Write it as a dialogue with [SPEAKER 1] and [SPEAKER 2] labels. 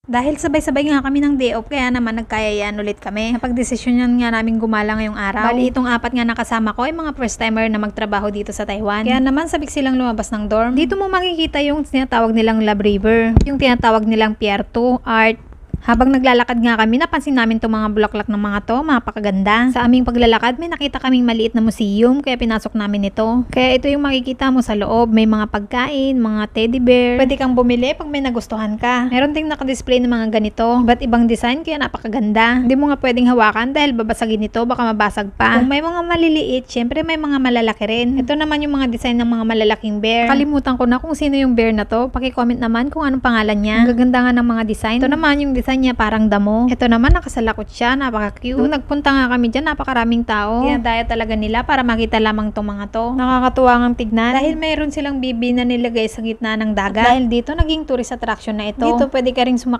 [SPEAKER 1] Dahil sabay-sabay nga kami ng day off, kaya naman nagkayayaan ulit kami. Napagdesisyonan nga namin gumala ngayong araw. Bali itong 4 nga nakasama ko ay mga first timer na magtrabaho dito sa Taiwan. Kaya naman sabik silang lumabas ng dorm. Dito mo makikita yung tinatawag nilang Lab River, yung tinatawag nilang Pier 2, Art. Habang naglalakad nga kami, napansin namin itong mga bulaklak ng mga to, mapakaganda. Sa aming paglalakad, may nakita kaming maliit na museum, kaya pinasok namin ito. Kaya ito yung makikita mo sa loob, may mga pagkain, mga teddy bear. Pwede kang bumili pag may nagustuhan ka. Meron ding nakadisplay ng mga ganito, iba't ibang design, kaya napakaganda. Hindi mo nga pwedeng hawakan dahil babasagin ito, baka mabasag pa. Kung may mga maliliit, syempre may mga malalaki rin. Ito naman yung mga design ng mga malalaking bear. Kalimutan ko na kung sino yung bear na to. Paki-comment naman kung anong pangalan niya. Ang gaganda nga ng mga design. Ito naman yung design niya parang damo. Ito naman nakasalakot siya, napaka-cute. Nung nagpunta nga kami dyan, napakaraming tao. Dinadaya talaga nila para makita lamang tong mga to. Nakakatuwa ngang tignan. Dahil mayroon silang bibi na nilagay sa gitna ng dagat. At dahil dito, naging tourist attraction na ito. Dito pwede ka ring sumakay